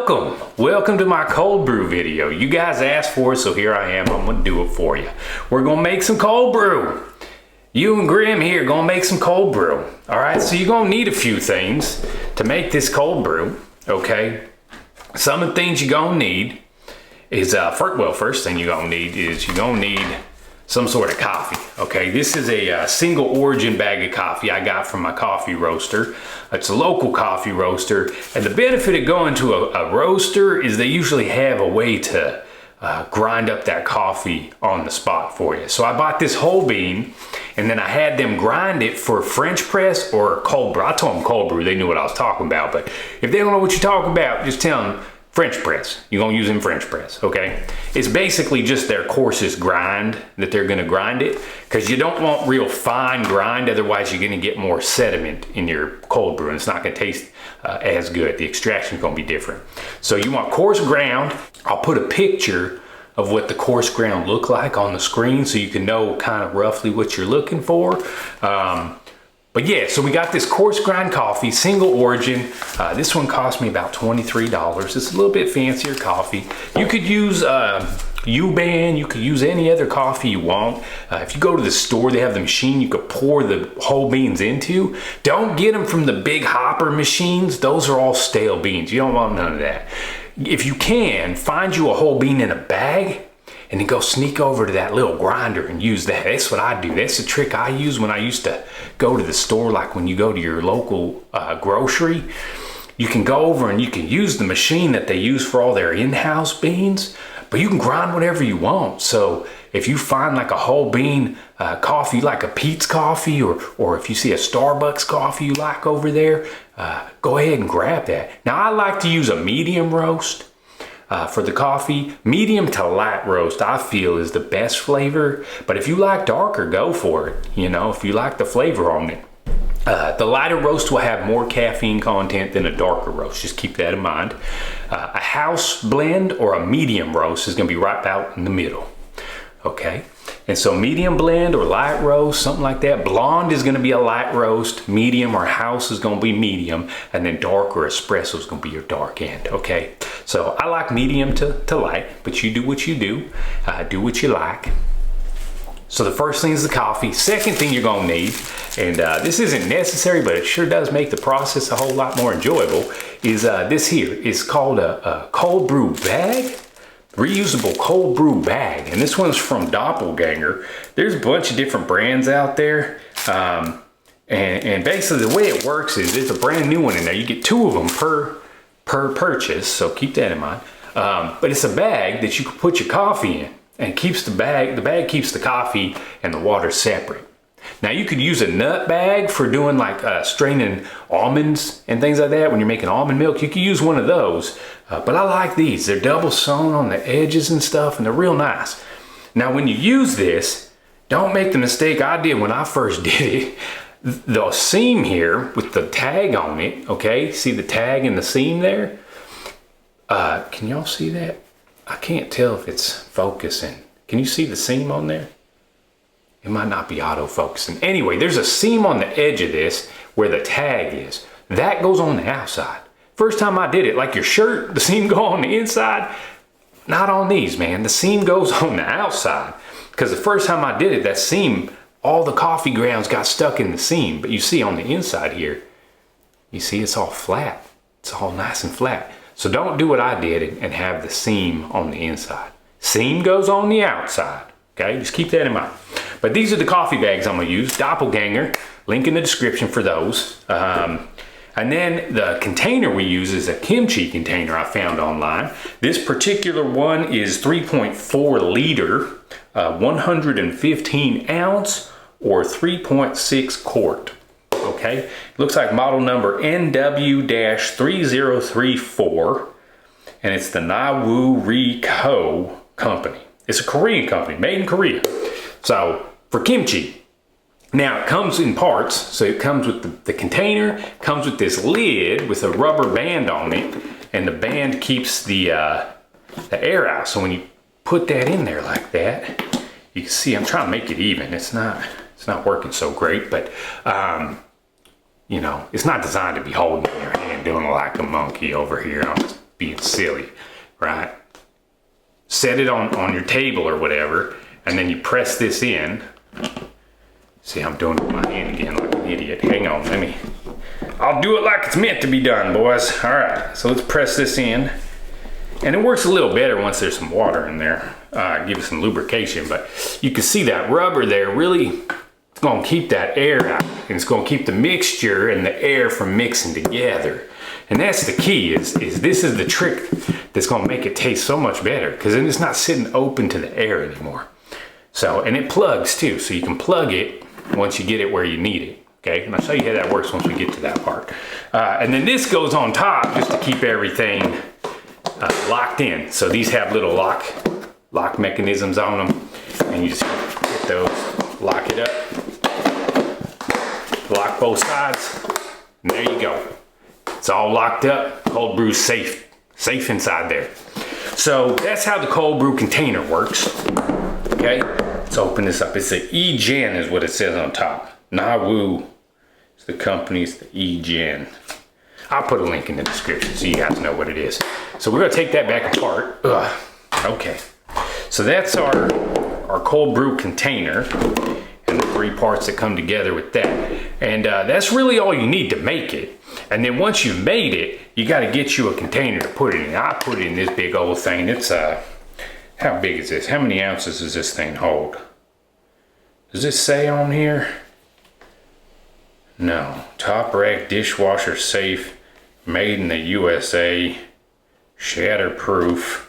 Welcome to my cold brew video. You guys asked for it, so here I am. I'm gonna do it for you. We're gonna make some cold brew. You and Grim here gonna make some cold brew. All right, so you're gonna need a few things to make this cold brew, okay? Some of the things you're gonna need is, first thing you're gonna need is you're gonna need some sort of coffee, okay? This is a single origin bag of coffee I got from my coffee roaster. It's a local coffee roaster, and the benefit of going to a roaster is they usually have a way to grind up that coffee on the spot for you. So I bought this whole bean, and then I had them grind it for French press or cold brew. I told them cold brew, they knew what I was talking about, but if they don't know what you're talking about, just tell them French press. You're gonna use them French press, okay? It's basically just their coarsest grind that they're gonna grind it, because you don't want real fine grind, otherwise you're gonna get more sediment in your cold brew and it's not gonna taste as good. The extraction's gonna be different. So you want coarse ground. I'll put a picture of what the coarse ground look like on the screen so you can know kind of roughly what you're looking for. But yeah, so we got this coarse grind coffee, single origin. This one cost me about $23. It's a little bit fancier coffee. You could use U-Ban, you could use any other coffee you want. If you go to the store, they have the machine you could pour the whole beans into. Don't get them from the big hopper machines. Those are all stale beans. You don't want none of that. If you can, find you a whole bean in a bag, and then go sneak over to that little grinder and use that. That's what I do. That's the trick I use when I used to go to the store, like when you go to your local grocery. You can go over and you can use the machine that they use for all their in-house beans, but you can grind whatever you want. So if you find like a whole bean coffee, like a Pete's coffee, or if you see a Starbucks coffee you like over there, go ahead and grab that. Now I like to use a medium roast. For the coffee. Medium to light roast I feel is the best flavor, but if you like darker, go for it. You know, if you like the flavor on it. The lighter roast will have more caffeine content than a darker roast. Just keep that in mind. A house blend or a medium roast is gonna be right out in the middle. Okay, and so medium blend or light roast, something like that. Blonde is gonna be a light roast, medium or house is gonna be medium, and then dark or espresso is gonna be your dark end, okay? So I like medium to light, but you do what you do. Do what you like. So the first thing is the coffee. Second thing you're gonna need, and this isn't necessary, but it sure does make the process a whole lot more enjoyable, is this here. It's called a cold brew bag. Reusable cold brew bag, and this one's from Doppelganger. There's a bunch of different brands out there, and basically the way it works is there's a brand new one in there. You get 2 of them per purchase, so keep that in mind. But it's a bag that you can put your coffee in, and keeps the bag keeps the coffee and the water separate. Now you could use a nut bag for doing like straining almonds and things like that when you're making almond milk. You could use one of those, but I like these. They're double sewn on the edges and stuff, and they're real nice. Now when you use this, don't make the mistake I did when I first did it. The seam here with the tag on it, okay? See the tag and the seam there? Can y'all see that? I can't tell if it's focusing. Can you see the seam on there? It might not be autofocusing. Anyway, there's a seam on the edge of this where the tag is. That goes on the outside. First time I did it, like your shirt, the seam go on the inside. Not on these, man. The seam goes on the outside. Because the first time I did it, that seam, all the coffee grounds got stuck in the seam. But you see on the inside here, you see it's all flat. It's all nice and flat. So don't do what I did and have the seam on the inside. Seam goes on the outside. Okay, just keep that in mind. But these are the coffee bags I'm gonna use. Doppelganger, link in the description for those. And then the container we use is a kimchi container I found online. This particular one is 3.4 liter, 115 ounce or 3.6 quart. Okay, looks like model number NW-3034, and it's the Nawu Ri-Ko company. It's a Korean company, made in Korea. So for kimchi, now it comes in parts. So it comes with the container, comes with this lid with a rubber band on it, and the band keeps the air out. So when you put that in there like that, you can see I'm trying to make it even. It's not working so great, but you know, it's not designed to be holding in your hand doing like a monkey over here. being silly, right? Set it on your table or whatever, and then you press this in. See, I'm doing it with my hand again like an idiot. Hang on, I'll do it like it's meant to be done, boys. All right, so let's press this in. And it works a little better once there's some water in there. Give it some lubrication, but you can see that rubber there really, it's gonna keep that air out, and it's gonna keep the mixture and the air from mixing together. And that's the key, is this is the trick that's gonna make it taste so much better, because then it's not sitting open to the air anymore. So, and it plugs too, so you can plug it once you get it where you need it. Okay, and I'll show you how that works once we get to that part. And then this goes on top just to keep everything locked in. So these have little lock mechanisms on them, and you just hit those, lock it up, lock both sides, and there you go. It's all locked up. Cold brew safe inside there. So that's how the cold brew container works. Okay, let's open this up. It's the E-Gen is what it says on top. Nawu is the company, it's the E-Gen. I'll put a link in the description so you guys know what it is. So we're gonna take that back apart. Okay, so that's our cold brew container and the 3 parts that come together with that. And that's really all you need to make it. And then once you've made it, you gotta get you a container to put it in. I put it in this big old thing. It's how big is this? How many ounces does this thing hold? Does this say on here? No. Top rack, dishwasher safe, made in the USA, shatterproof.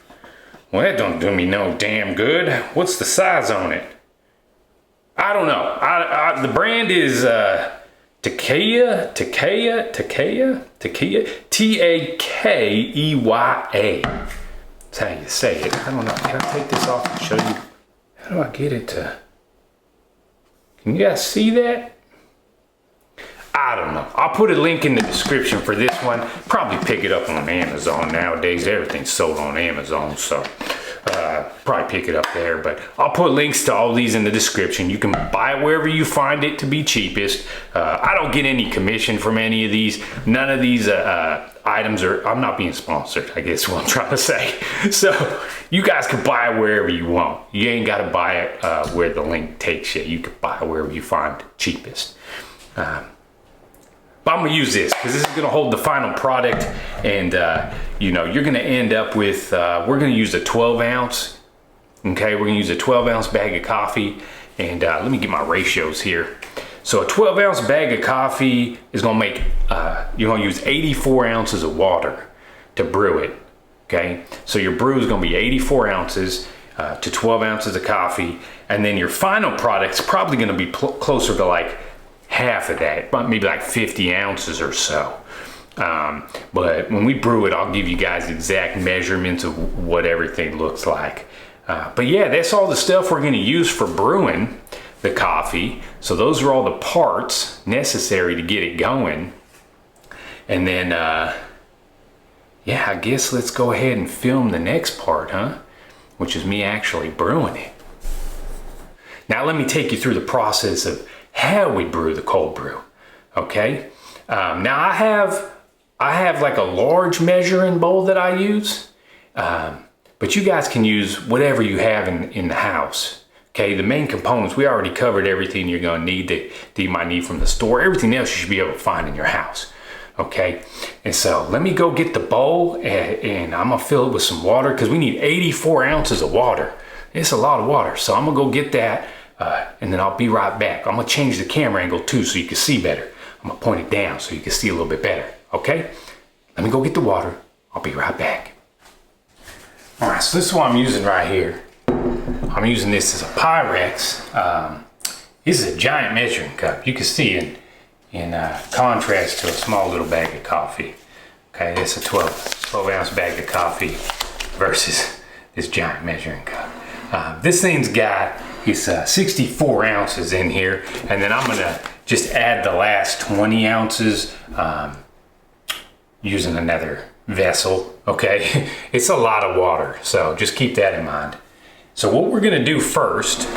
Well, that don't do me no damn good. What's the size on it? I don't know. The brand is Takeya, Takeya, T-A-K-E-Y-A. That's how you say it. I don't know. Can I take this off and show you? How do I get it to? Can you guys see that? I don't know. I'll put a link in the description for this one. Probably pick it up on Amazon nowadays. Everything's sold on Amazon, so probably pick it up there. But I'll put links to all these in the description. You can buy it wherever you find it to be cheapest. I don't get any commission from any of these. None of these items are, I'm not being sponsored, I guess what I'm trying to say. So you guys can buy it wherever you want. You ain't got to buy it where the link takes you. You can buy it wherever you find cheapest. But I'm gonna use this because this is gonna hold the final product, and you know, you're gonna end up with, we're gonna use a 12 ounce. Okay, we're gonna use a 12 ounce bag of coffee, and let me get my ratios here. So a 12 ounce bag of coffee is gonna make, you're gonna use 84 ounces of water to brew it. Okay, so your brew is gonna be 84 ounces to 12 ounces of coffee, and then your final product's probably gonna be closer to like half of that, maybe like 50 ounces or so. But when we brew it, I'll give you guys exact measurements of what everything looks like. But yeah, that's all the stuff we're gonna use for brewing the coffee. So those are all the parts necessary to get it going. And then, yeah, I guess let's go ahead and film the next part, huh? Which is me actually brewing it. Now let me take you through the process of how we brew the cold brew. Okay, now I have like a large measuring bowl that I use, but you guys can use whatever you have in the house. Okay, the main components, we already covered everything you're gonna need that you might need from the store. Everything else you should be able to find in your house. Okay, and so let me go get the bowl, and I'm gonna fill it with some water because we need 84 ounces of water. It's a lot of water, so I'm gonna go get that. And then I'll be right back. I'm gonna change the camera angle too so you can see better. I'm gonna point it down so you can see a little bit better, okay? Let me go get the water. I'll be right back. All right, so this is what I'm using right here. I'm using this as a Pyrex. This is a giant measuring cup. You can see in contrast to a small little bag of coffee. Okay, it's a 12 ounce bag of coffee versus this giant measuring cup. This thing's got, it's 64 ounces in here, and then I'm gonna just add the last 20 ounces using another vessel. Okay, it's a lot of water, so just keep that in mind. So what we're gonna do first,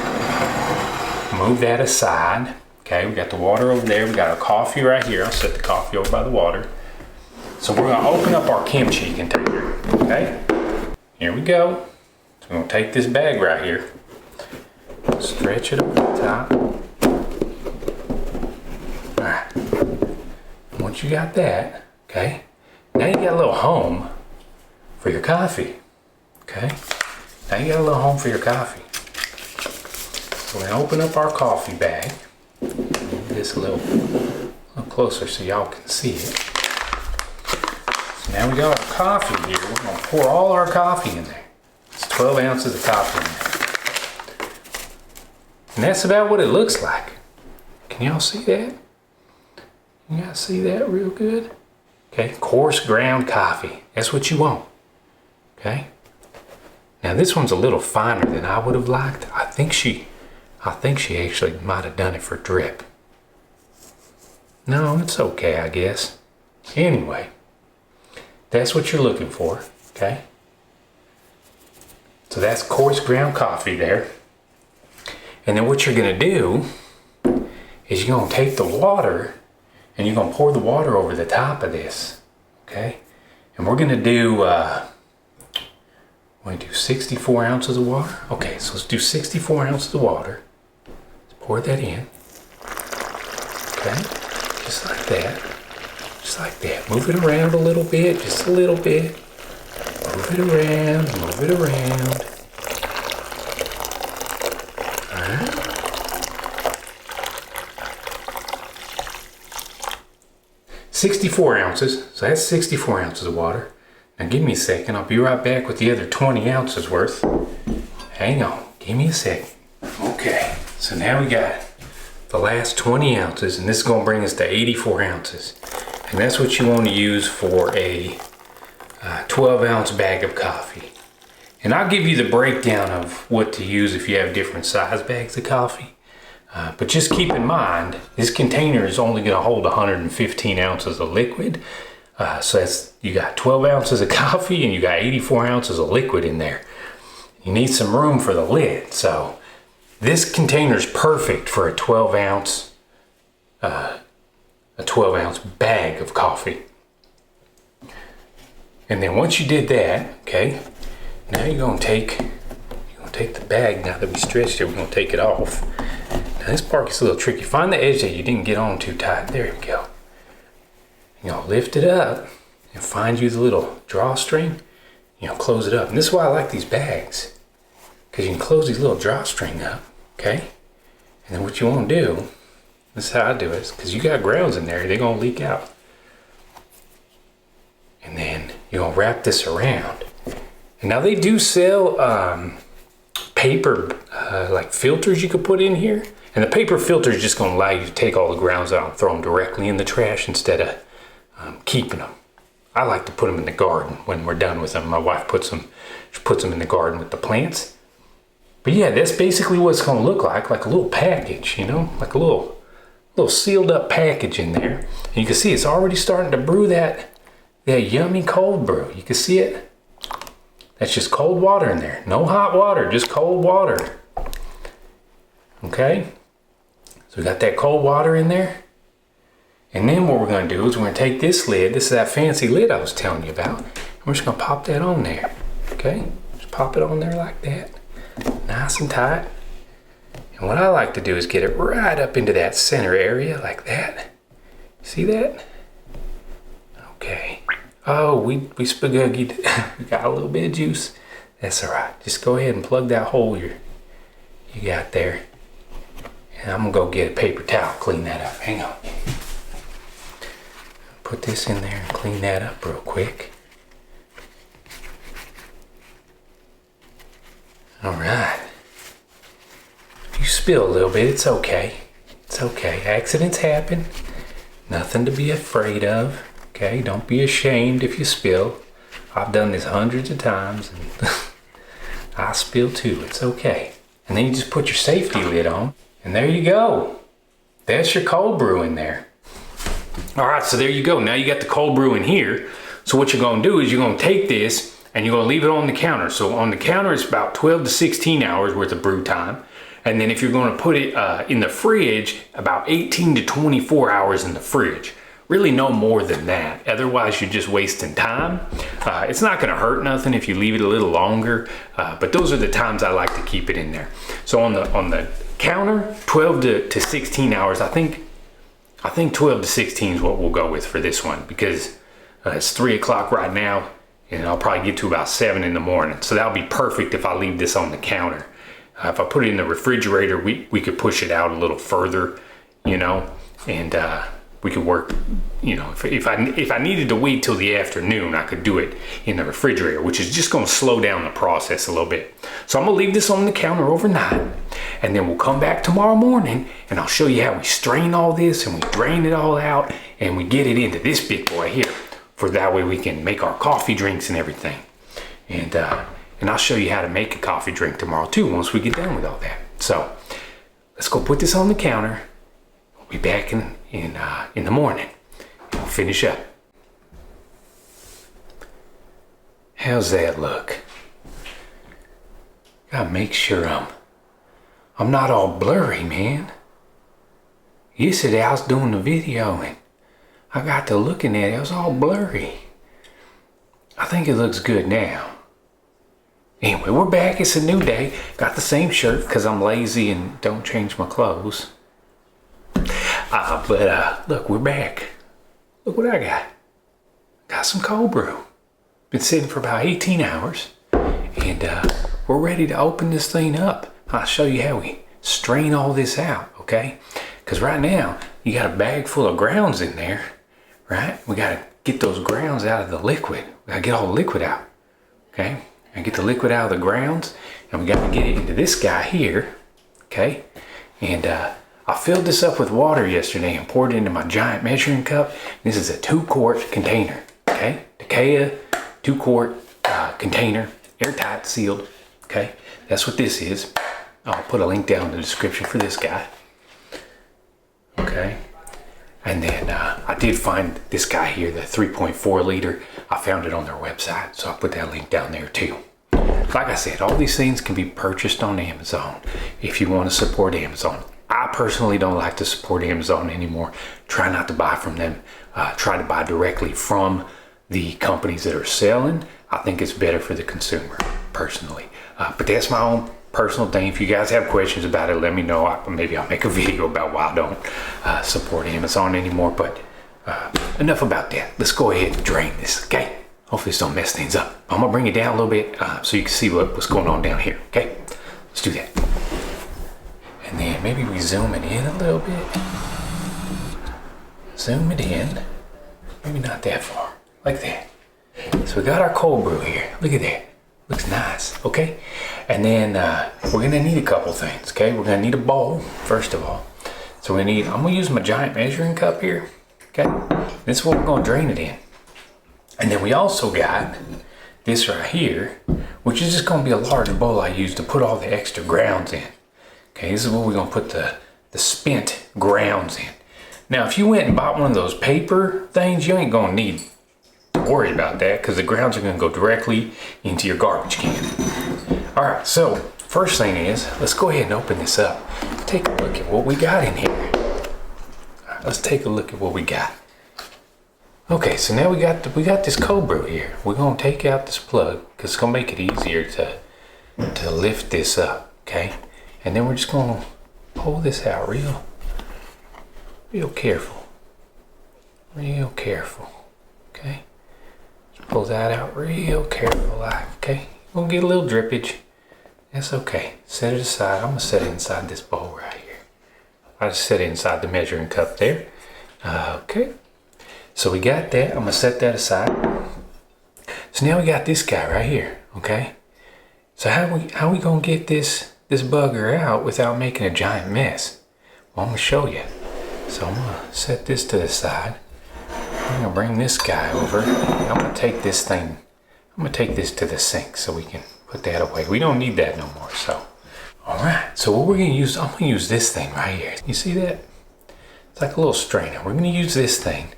move that aside. Okay, we got the water over there, we got our coffee right here. I'll set the coffee over by the water. So we're gonna open up our kimchi container, okay? Here we go. So we're gonna take this bag right here, stretch it over the top. All right, once you got that, okay, now you got a little home for your coffee, okay? Now you got a little home for your coffee. So we're gonna open up our coffee bag. Move this a little closer so y'all can see it. So now we got our coffee here. We're gonna pour all our coffee in there. It's 12 ounces of coffee in there. And that's about what it looks like. Can y'all see that? You guys see that real good? Okay, coarse ground coffee. That's what you want. Okay? Now this one's a little finer than I would have liked. I think she actually might have done it for drip. No, it's okay, I guess. Anyway, that's what you're looking for, okay? So that's coarse ground coffee there. And then what you're gonna do is you're gonna take the water and you're gonna pour the water over the top of this, okay? And we're gonna do 64 ounces of water. Okay, so let's do 64 ounces of water. Let's pour that in, okay? Just like that, just like that. Move it around a little bit, just a little bit. Move it around, move it around. All right. $64 ounces, so that's 64 ounces of water. Now give me a second, I'll be right back with the other 20 ounces worth. Hang on, give me a second. Okay, so now we got the last 20 ounces, and this is gonna bring us to 84 ounces. And that's what you wanna use for a 12 ounce bag of coffee. And I'll give you the breakdown of what to use if you have different size bags of coffee. But just keep in mind, this container is only gonna hold 115 ounces of liquid. So that's, you got 12 ounces of coffee and you got 84 ounces of liquid in there. You need some room for the lid. So this container is perfect for a 12 ounce bag of coffee. And then once you did that, okay, now you're gonna take the bag. Now that we stretched it, we're gonna take it off. Now this part is a little tricky. Find the edge that you didn't get on too tight. There we go. You're gonna lift it up and find you the little drawstring. Close it up. And this is why I like these bags, because you can close these little drawstring up, okay? And then what you wanna do, this is how I do it, because you got grounds in there, they're gonna leak out. And then you're gonna wrap this around. And now they do sell paper like filters you could put in here. And the paper filter is just gonna allow you to take all the grounds out and throw them directly in the trash instead of keeping them. I like to put them in the garden when we're done with them. My wife puts them in the garden with the plants. But yeah, that's basically what it's gonna look like a little package, like a little sealed up package in there. And you can see it's already starting to brew that yummy cold brew. You can see it. That's just cold water in there. No hot water, just cold water. Okay? So we got that cold water in there. And then what we're gonna do is we're gonna take this lid, this is that fancy lid I was telling you about, and we're just gonna pop that on there, okay? Just pop it on there like that, nice and tight. And what I like to do is get it right up into that center area like that. See that? Okay. Oh, we spaguggied. We got a little bit of juice. That's all right. Just go ahead and plug that hole you got there. And I'm gonna go get a paper towel, clean that up. Hang on. Put this in there and clean that up real quick. All right. If you spill a little bit, it's okay. It's okay. Accidents happen. Nothing to be afraid of. Okay, don't be ashamed if you spill. I've done this hundreds of times and I spill too. It's okay. And then you just put your safety lid on and there you go. That's your cold brew in there. All right, so there you go. Now you got the cold brew in here. So what you're gonna do is you're gonna take this and you're gonna leave it on the counter. So on the counter, it's about 12 to 16 hours worth of brew time. And then if you're gonna put it in the fridge, about 18 to 24 hours in the fridge. Really no more than that. Otherwise, you're just wasting time. It's not gonna hurt nothing if you leave it a little longer, but those are the times I like to keep it in there. So on the counter, 12 to 16 hours. I think 12 to 16 is what we'll go with for this one, because it's 3 o'clock right now, and I'll probably get to about 7 in the morning. So that'll be perfect if I leave this on the counter. If I put it in the refrigerator, we could push it out a little further, you know, and we could work, you know, if I needed to wait till the afternoon, I could do it in the refrigerator, which is just gonna slow down the process a little bit. So I'm gonna leave this on the counter overnight, and then we'll come back tomorrow morning and I'll show you how we strain all this and we drain it all out and we get it into this big boy here, for that way we can make our coffee drinks and everything. And I'll show you how to make a coffee drink tomorrow too, once we get done with all that. So let's go put this on the counter. We'll be back in the morning and we'll finish up. How's that look? Gotta make sure I'm not all blurry, man. Yesterday I was doing the video and I got to looking at it, it was all blurry. I think it looks good now. Anyway, we're back, it's a new day. Got the same shirt because I'm lazy and don't change my clothes. But look, we're back. Look what I got. Got some cold brew. Been sitting for about 18 hours. And we're ready to open this thing up. I'll show you how we strain all this out, okay? Because right now, you got a bag full of grounds in there, right? We got to get those grounds out of the liquid. We got to get all the liquid out, okay? And get the liquid out of the grounds, and we got to get it into this guy here, okay? And I filled this up with water yesterday and poured it into my giant measuring cup. This is a 2-quart container, okay? Takeya 2-quart container, airtight, sealed, okay? That's what this is. I'll put a link down in the description for this guy, okay? And then I did find this guy here, the 3.4 liter. I found it on their website, so I'll put that link down there too. Like I said, all these things can be purchased on Amazon if you want to support Amazon. I personally don't like to support Amazon anymore. Try not to buy from them. Try to buy directly from the companies that are selling. I think it's better for the consumer, personally. But that's my own personal thing. If you guys have questions about it, let me know. Maybe I'll make a video about why I don't support Amazon anymore. But enough about that. Let's go ahead and drain this, okay? Hopefully this don't mess things up. I'm gonna bring it down a little bit so you can see what's going on down here, okay? Let's do that. And then maybe we zoom it in a little bit. Zoom it in. Maybe not that far, like that. So we got our cold brew here. Look at that. Looks nice, okay? And then we're gonna need a couple things, okay? We're gonna need a bowl, first of all. So I'm gonna use my giant measuring cup here, okay? This is what we're gonna drain it in. And then we also got this right here, which is just gonna be a large bowl I use to put all the extra grounds in. Okay, this is where we're gonna put the spent grounds in. Now, if you went and bought one of those paper things, you ain't gonna need to worry about that because the grounds are gonna go directly into your garbage can. All right, so first thing is, let's go ahead and open this up. Take a look at what we got in here. All right, let's take a look at what we got. Okay, so now we got this cold brew here. We're gonna take out this plug because it's gonna make it easier to lift this up, okay? And then we're just gonna pull this out real careful. Real careful, okay? Just pull that out real careful, like, okay? We'll get a little drippage. That's okay. Set it aside. I'm gonna set it inside this bowl right here. I just set it inside the measuring cup there. Okay. So we got that. I'm gonna set that aside. So now we got this guy right here, okay? So how we gonna get this bugger out without making a giant mess? Well, I'm gonna show you. So I'm gonna set this to the side. I'm gonna bring this guy over. I'm gonna take this to the sink so we can put that away. We don't need that no more, so. All right, so what we're gonna use, I'm gonna use this thing right here. You see that? It's like a little strainer. We're gonna use this thing.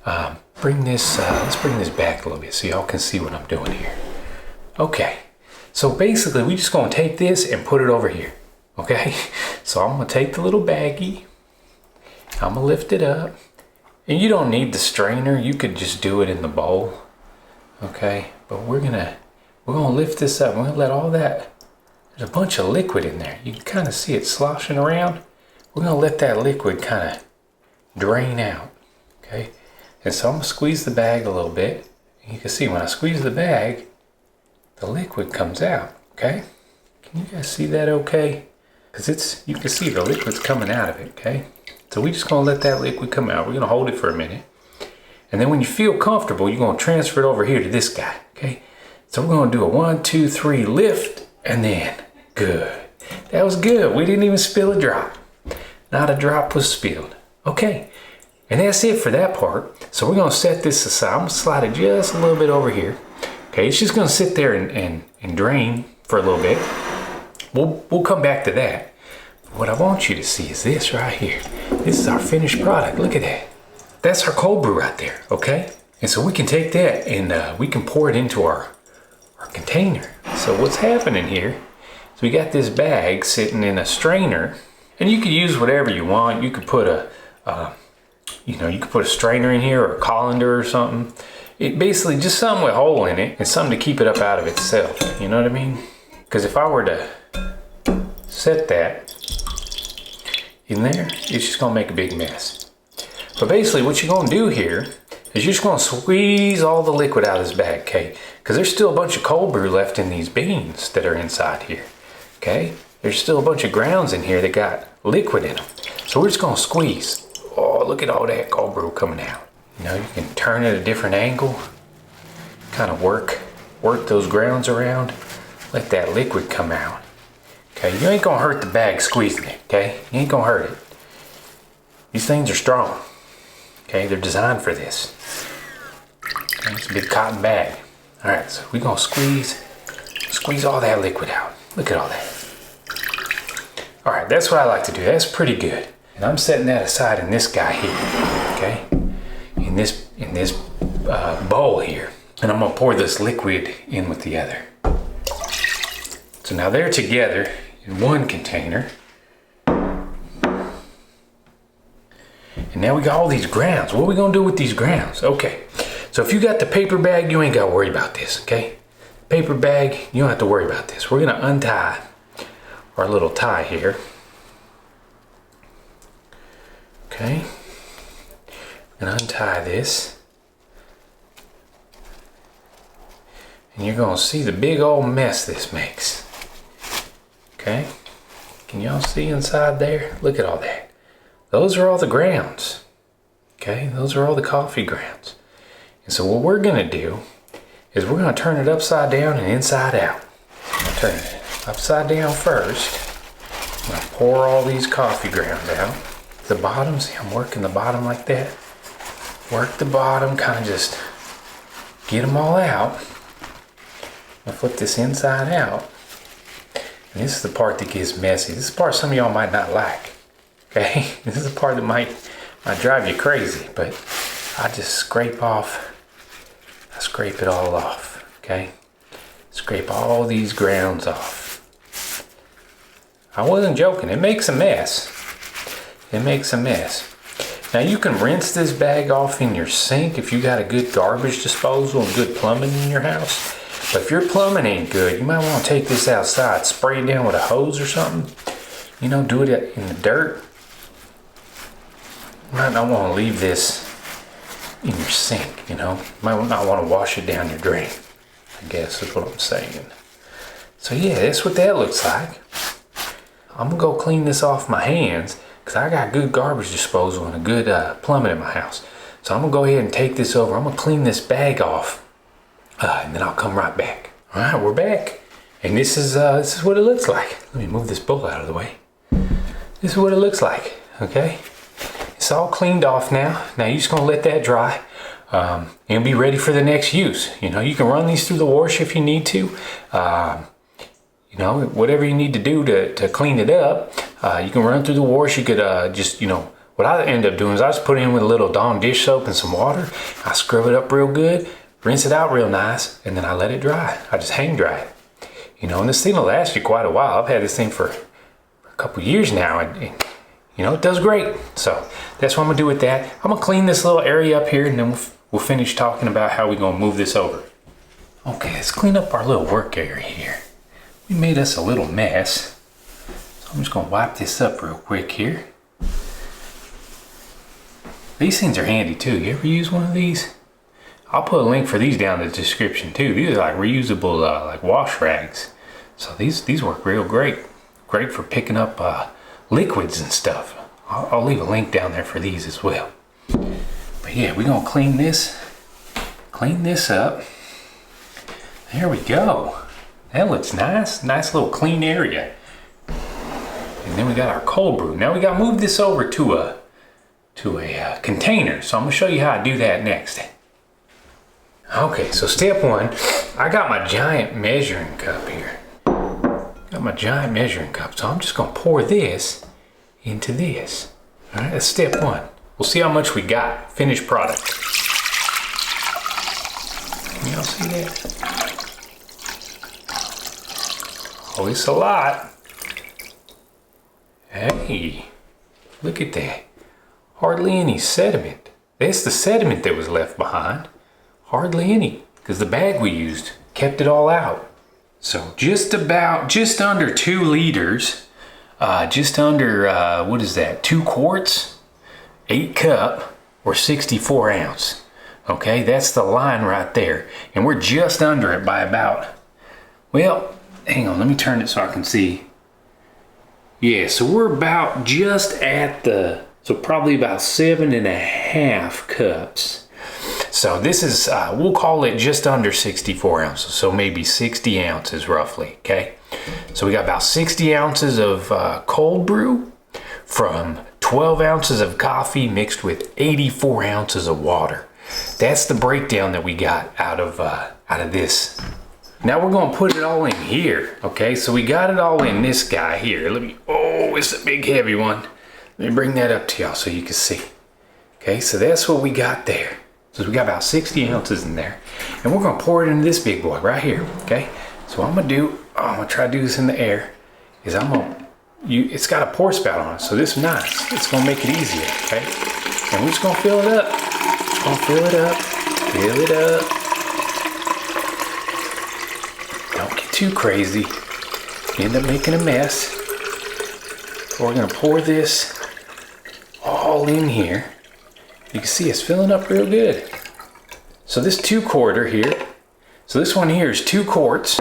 Let's bring this back a little bit so y'all can see what I'm doing here. Okay, so basically we just gonna take this and put it over here, okay? So I'm gonna take the little baggie, I'm gonna lift it up, And you don't need the strainer, you could just do it in the bowl. Okay, but we're gonna lift this up. We're gonna let all that, there's a bunch of liquid in there. You can kind of see it sloshing around. We're gonna let that liquid kind of drain out, okay? And so I'm gonna squeeze the bag a little bit. And you can see when I squeeze the bag, the liquid comes out, okay? Can you guys see that okay? Because you can see the liquid's coming out of it, okay? So we're just gonna let that liquid come out. We're gonna hold it for a minute. And then when you feel comfortable, you're gonna transfer it over here to this guy, okay? So we're gonna do a 1, 2, 3 lift, and then, good. That was good. We didn't even spill a drop. Not a drop was spilled. Okay, and that's it for that part. So we're gonna set this aside. I'm gonna slide it just a little bit over here. Okay, it's just gonna sit there and drain for a little bit. We'll come back to that. What I want you to see is this right here. This is our finished product. Look at that. That's our cold brew right there, okay? And so we can take that and we can pour it into our container. So what's happening here is we got this bag sitting in a strainer, and you could use whatever you want. You could put you could put a strainer in here or a colander or something. It basically just something with a hole in it and something to keep it up out of itself. You know what I mean? Because if I were to set that in there, it's just gonna make a big mess. But basically what you're gonna do here is you're just gonna squeeze all the liquid out of this bag, okay? Because there's still a bunch of cold brew left in these beans that are inside here, okay? There's still a bunch of grounds in here that got liquid in them. So we're just gonna squeeze. Oh, look at all that cold brew coming out. You know, you can turn it at a different angle, kind of work those grounds around, let that liquid come out. Okay, you ain't gonna hurt the bag squeezing it, okay? You ain't gonna hurt it. These things are strong, okay? They're designed for this. Okay, it's a big cotton bag. All right, so we're gonna squeeze all that liquid out. Look at all that. All right, that's what I like to do. That's pretty good. And I'm setting that aside in this guy here, okay? In this bowl here. And I'm gonna pour this liquid in with the other. So now they're together in one container. And now we got all these grounds. What are we gonna do with these grounds? Okay, so if you got the paper bag, you ain't gotta worry about this, okay? Paper bag, you don't have to worry about this. We're gonna untie our little tie here. Okay, and untie this. And you're gonna see the big old mess this makes. Okay, can y'all see inside there? Look at all that. Those are all the grounds. Okay, those are all the coffee grounds. And so what we're gonna do is we're gonna turn it upside down and inside out. I'll turn it upside down first. I'm gonna pour all these coffee grounds out. The bottom, see I'm working the bottom like that. Work the bottom, kind of just get them all out. I'll flip this inside out. And this is the part that gets messy. This is the part some of y'all might not like. Okay, this is the part that might drive you crazy, but I just scrape it all off, okay? Scrape all these grounds off. I wasn't joking, it makes a mess. It makes a mess. Now you can rinse this bag off in your sink if you got a good garbage disposal and good plumbing in your house. But if your plumbing ain't good, you might want to take this outside, spray it down with a hose or something. You know, do it in the dirt. You might not want to leave this in your sink, you know. You might not want to wash it down your drain, I guess is what I'm saying. So yeah, that's what that looks like. I'm gonna go clean this off my hands because I got good garbage disposal and a good plumbing in my house. So I'm gonna go ahead and take this over. I'm gonna clean this bag off and then I'll come right back. All right, we're back. And this is what it looks like. Let me move this bowl out of the way. This is what it looks like, okay? It's all cleaned off now. Now you're just gonna let that dry and be ready for the next use. You know, you can run these through the wash if you need to. You know, whatever you need to do to clean it up, you can run through the wash. You could just, you know, what I end up doing is I just put it in with a little Dawn dish soap and some water. I scrub it up real good, rinse it out real nice, and then I let it dry. I just hang dry it. You know, and this thing will last you quite a while. I've had this thing for a couple years now, and you know, it does great. So that's what I'm gonna do with that. I'm gonna clean this little area up here and then we'll finish talking about how we're gonna move this over. Okay, let's clean up our little work area here. We made us a little mess. So I'm just gonna wipe this up real quick here. These things are handy too. You ever use one of these? I'll put a link for these down in the description too. These are like reusable like wash rags. So these work real great. Great for picking up liquids and stuff. I'll leave a link down there for these as well. But yeah, we're gonna clean this up. There we go. That looks nice. Nice little clean area. And then we got our cold brew. Now we gotta move this over to a container. So I'm gonna show you how I do that next. Okay, so step one, I got my giant measuring cup here. Got my giant measuring cup. So I'm just gonna pour this into this. All right, that's step one. We'll see how much we got. Finished product. Y'all see that? Oh, it's a lot. Hey, look at that. Hardly any sediment. That's the sediment that was left behind. Hardly any, because the bag we used kept it all out. So just under 2 liters, just under, what is that, 2 quarts, 8 cup, or 64 ounce. Okay, that's the line right there. And we're just under it by about, well, hang on, let me turn it so I can see. Yeah, so we're about just at so probably about 7.5 cups. So this is, we'll call it just under 64 ounces. So maybe 60 ounces roughly, okay? So we got about 60 ounces of cold brew from 12 ounces of coffee mixed with 84 ounces of water. That's the breakdown that we got out of this. Now we're gonna put it all in here, okay? So we got it all in this guy here. Oh, it's a big heavy one. Let me bring that up to y'all so you can see. Okay, so that's what we got there. So we got about 60 ounces in there. And we're gonna pour it into this big boy right here, okay? So what I'm gonna try to do this in the air, is it's got a pour spout on it, so this is nice. It's gonna make it easier, okay? And we're just gonna fill it up. Fill it up. Don't get too crazy. You end up making a mess. So we're gonna pour this all in here. You can see it's filling up real good. So this 2-quarter here, so this one here is 2 quarts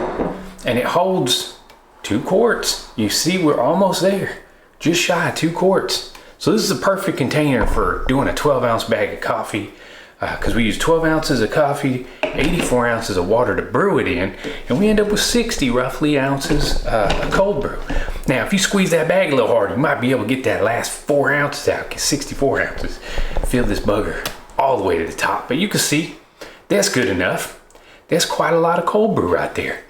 and it holds 2 quarts. You see we're almost there, just shy of 2 quarts. So this is a perfect container for doing a 12-ounce bag of coffee because we use 12 ounces of coffee, 84 ounces of water to brew it in, and we end up with 60 roughly ounces of cold brew. Now, if you squeeze that bag a little harder, you might be able to get that last 4 ounces out, get 64 ounces. Fill this bugger all the way to the top. But you can see, that's good enough. That's quite a lot of cold brew right there.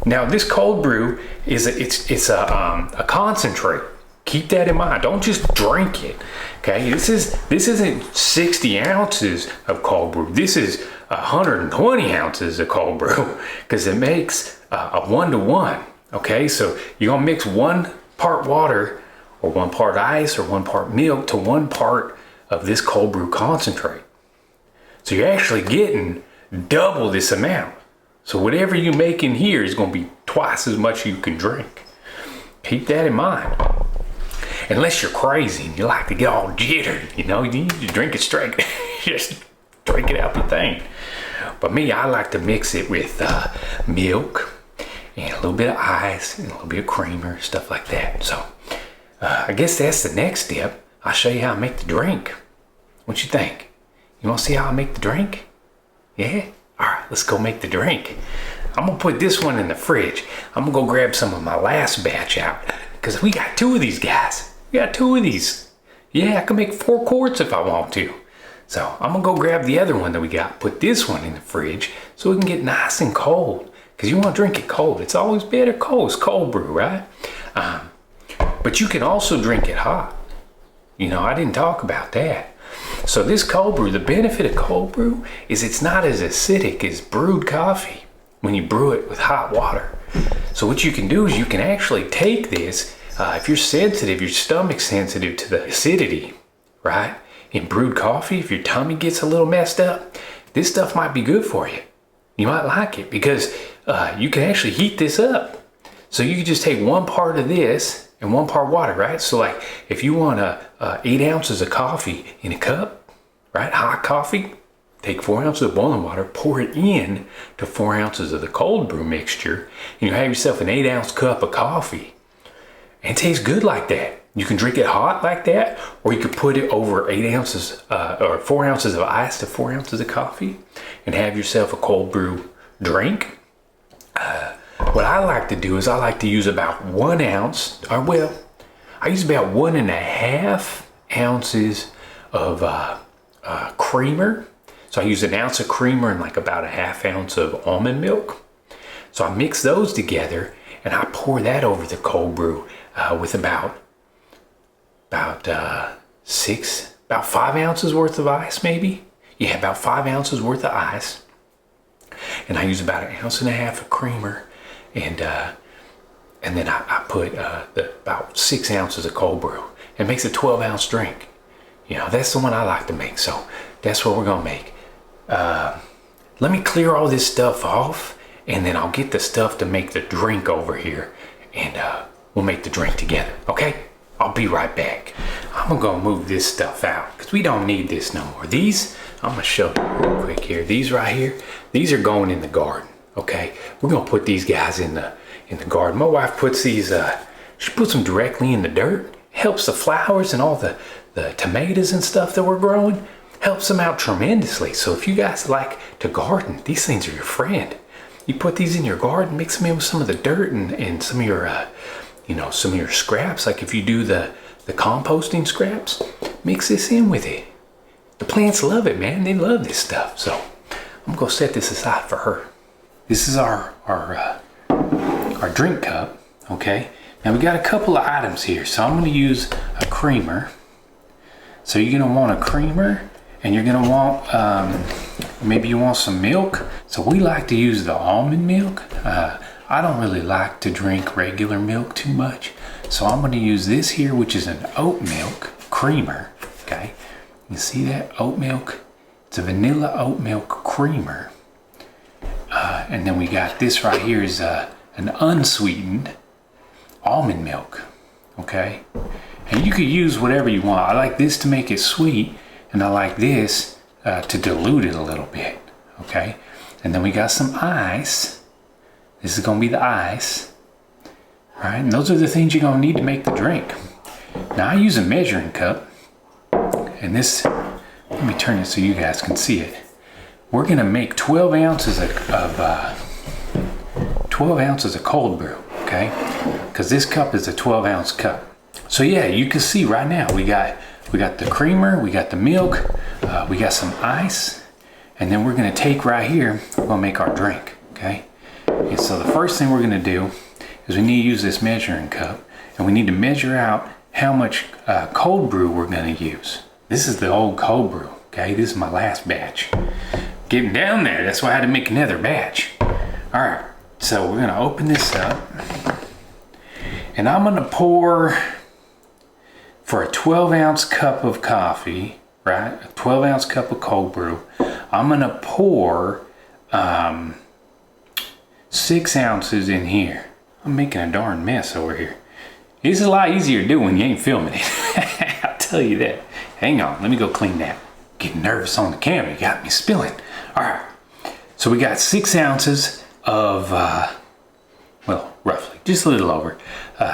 Now, this cold brew is a concentrate. Keep that in mind. Don't just drink it. Okay, this isn't 60 ounces of cold brew. This is 120 ounces of cold brew because it makes a 1-to-1. Okay, so you're gonna mix 1 part water or 1 part ice or 1 part milk to 1 part of this cold brew concentrate. So you're actually getting double this amount. So whatever you make in here is gonna be twice as much you can drink. Keep that in mind. Unless you're crazy and you like to get all jittered, you know, you need to drink it straight. Just drink it out the thing. But me, I like to mix it with milk and a little bit of ice and a little bit of creamer, stuff like that. So I guess that's the next step. I'll show you how I make the drink. What you think? You want to see how I make the drink? Yeah? All right, let's go make the drink. I'm gonna put this one in the fridge. I'm gonna go grab some of my last batch out because we got 2 of these guys. We got 2 of these. Yeah, I can make 4 quarts if I want to. So I'm gonna go grab the other one that we got, put this one in the fridge so we can get nice and cold. Because you want to drink it cold. It's always better cold. It's cold brew, right? But you can also drink it hot. You know, I didn't talk about that. So this cold brew, the benefit of cold brew is it's not as acidic as brewed coffee when you brew it with hot water. So what you can do is you can actually take this If you're sensitive, your stomach's sensitive to the acidity, right? In brewed coffee, if your tummy gets a little messed up, this stuff might be good for you. You might like it because you can actually heat this up. So you can just take 1 part of this and 1 part water, right? So like if you want 8 ounces of coffee in a cup, right? Hot coffee, take 4 ounces of boiling water, pour it in to 4 ounces of the cold brew mixture, and you have yourself an 8-ounce cup of coffee. And it tastes good like that. You can drink it hot like that, or you could put it over 8 ounces or 4 ounces of ice to 4 ounces of coffee and have yourself a cold brew drink. What I like to do is I like to use about 1 ounce, or well, I use about 1.5 ounces of creamer. So I use 1 ounce of creamer and like about 1/2 ounce of almond milk. So I mix those together and I pour that over the cold brew with about 5 ounces worth of ice, maybe. Yeah, about 5 ounces worth of ice. And I use about 1.5 ounces of creamer, and then I put about 6 ounces of cold brew. It makes a 12-ounce drink. You know, that's the one I like to make, so that's what we're gonna make. Let me clear all this stuff off, and then I'll get the stuff to make the drink over here, and we'll make the drink together, okay? I'll be right back. I'm gonna move this stuff out because we don't need this no more. These, I'm gonna show you real quick here. These right here, these are going in the garden, okay? We're gonna put these guys in the garden. My wife puts these, she puts them directly in the dirt. Helps the flowers and all the tomatoes and stuff that we're growing, helps them out tremendously. So if you guys like to garden, these things are your friend. You put these in your garden, mix them in with some of the dirt and some of your, some of your scraps. Like if you do the composting scraps, mix this in with it. The plants love it, man. They love this stuff. So I'm gonna set this aside for her. This is our drink cup, okay? Now we got a couple of items here. So I'm gonna use a creamer. So you're gonna want a creamer, and you're gonna want, maybe you want some milk. So we like to use the almond milk. I don't really like to drink regular milk too much. So I'm gonna use this here, which is an oat milk creamer, okay? You see that, oat milk? It's a vanilla oat milk creamer. And then we got this right here is an unsweetened almond milk, okay? And you could use whatever you want. I like this to make it sweet, and I like this to dilute it a little bit, okay? And then we got some ice. This is gonna be the ice, right? And those are the things you're gonna need to make the drink. Now I use a measuring cup, and this, let me turn it so you guys can see it. We're gonna make 12 ounces of 12 ounces of cold brew, okay? Because this cup is a 12-ounce cup. So yeah, you can see right now we got the creamer, we got the milk, we got some ice, and then we're gonna take right here, we're gonna make our drink, okay? And so the first thing we're gonna do is we need to use this measuring cup, and we need to measure out how much cold brew we're gonna use. This is the old cold brew, okay? This is my last batch. Getting down there, that's why I had to make another batch. All right, so we're gonna open this up, and I'm gonna pour, for a 12-ounce cup of coffee, right? A 12-ounce cup of cold brew, I'm gonna pour 6 ounces in here. I'm making a darn mess over here. It's a lot easier to do when you ain't filming it. I'll tell you that. Hang on, let me go clean that. Getting nervous on the camera, you got me spilling. All right, so we got 6 ounces of, well, roughly, just a little over,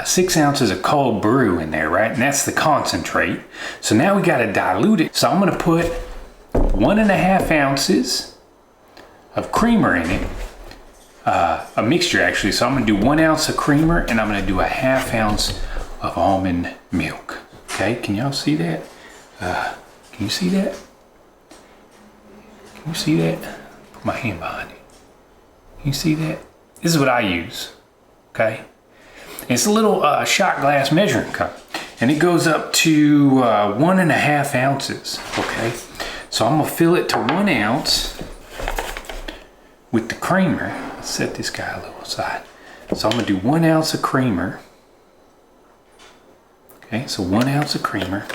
6 ounces of cold brew in there, right? And that's the concentrate. So now we gotta dilute it. So I'm gonna put 1.5 ounces of creamer in it, a mixture actually. So I'm gonna do 1 ounce of creamer, and I'm gonna do 1/2 ounce of almond milk. Okay, can y'all see that? Can you see that? Can you see that? Put my hand behind it. Can you see that? This is what I use, okay? It's a little shot glass measuring cup, and it goes up to 1.5 ounces, okay? So I'm gonna fill it to 1 ounce with the creamer. Let's set this guy a little aside. So I'm gonna do 1 ounce of creamer. Okay, so 1 ounce of creamer.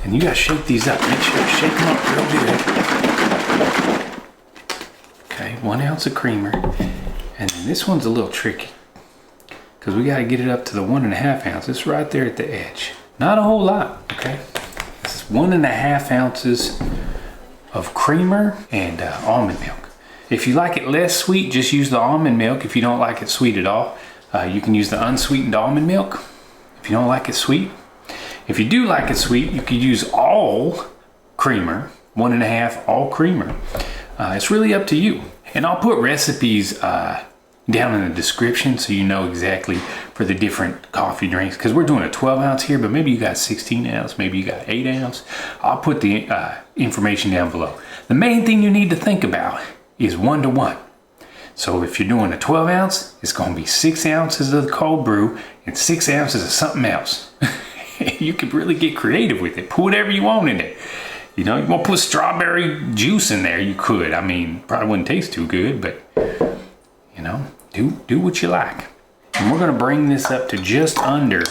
And you gotta shake these up. Make sure you shake them up real good. Okay, 1 ounce of creamer. And then this one's a little tricky because we gotta get it up to the 1.5 ounces. It's right there at the edge. Not a whole lot, okay? This is 1.5 ounces of creamer and almond milk. If you like it less sweet, just use the almond milk. If you don't like it sweet at all, you can use the unsweetened almond milk if you don't like it sweet. If you do like it sweet, you could use all creamer, 1.5 all creamer. It's really up to you. And I'll put recipes down in the description so you know exactly for the different coffee drinks, because we're doing a 12 ounce here, but maybe you got 16 ounce, maybe you got 8 ounce. I'll put the information down below. The main thing you need to think about is 1-to-1. So if you're doing a 12 ounce, it's going to be 6 ounces of the cold brew and 6 ounces of something else. You could really get creative with it. Put whatever you want in it. You know, you want to put strawberry juice in there, you could. I mean, probably wouldn't taste too good, but you know, do what you like. And we're going to bring this up to just under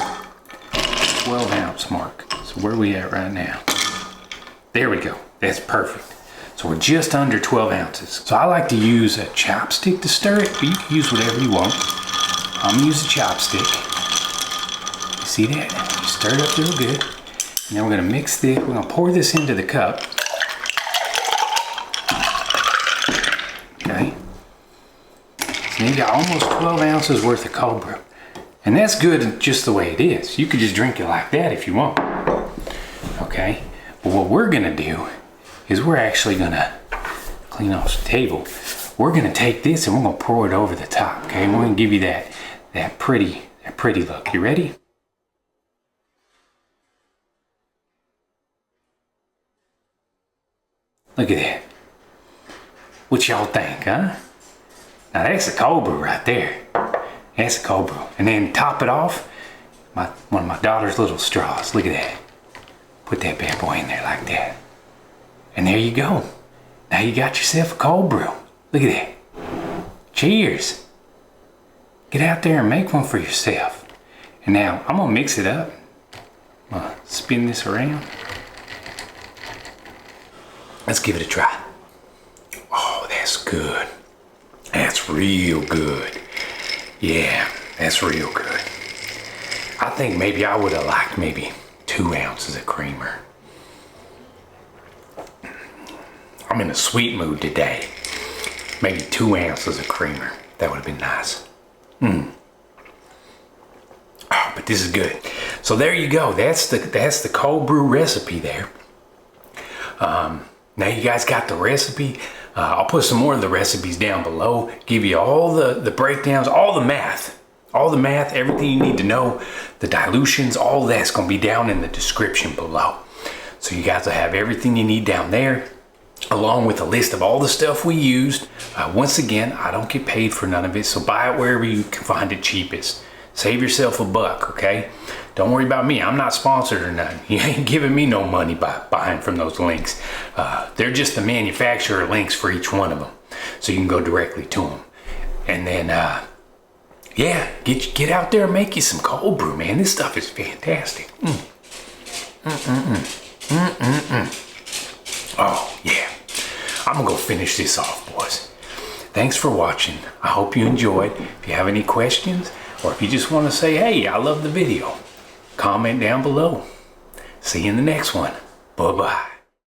12 ounce mark. So where are we at right now? There we go. That's perfect. So we're just under 12 ounces. So I like to use a chopstick to stir it, but you can use whatever you want. I'm gonna use a chopstick. You see that? You stir it up real good. And then we're gonna mix this, we're gonna pour this into the cup. Okay. So now you got almost 12 ounces worth of cold brew. And that's good just the way it is. You could just drink it like that if you want. Okay. But what we're gonna do is we're actually gonna clean off the table. We're gonna take this and we're gonna pour it over the top, okay? We're gonna give you that pretty look. You ready? Look at that. What y'all think, huh? Now that's a cold brew right there. That's a cold brew. And then top it off, one of my daughter's little straws. Look at that. Put that bad boy in there like that. And there you go. Now you got yourself a cold brew. Look at that. Cheers. Get out there and make one for yourself. And now I'm gonna mix it up. I'm gonna spin this around. Let's give it a try. Oh, that's good. That's real good. Yeah, that's real good. I think maybe I would have liked maybe 2 ounces of creamer. I'm in a sweet mood today. Maybe 2 ounces of creamer. That would have been nice. Oh, but this is good. So there you go. That's the cold brew recipe there. Now you guys got the recipe. I'll put some more of the recipes down below. Give you all the breakdowns, all the math, everything you need to know, the dilutions, all that's going to be down in the description below. So you guys will have everything you need down there, along with a list of all the stuff we used. Once again, I don't get paid for none of it, so buy it wherever you can find it cheapest. Save yourself a buck, okay? Don't worry about me. I'm not sponsored or nothing. You ain't giving me no money by buying from those links. They're just the manufacturer links for each one of them, so you can go directly to them. And then, yeah, get out there and make you some cold brew, man. This stuff is fantastic. Oh, yeah. I'm gonna go finish this off, boys. Thanks for watching. I hope you enjoyed. If you have any questions, or if you just want to say, hey, I love the video, comment down below. See you in the next one. Bye-bye.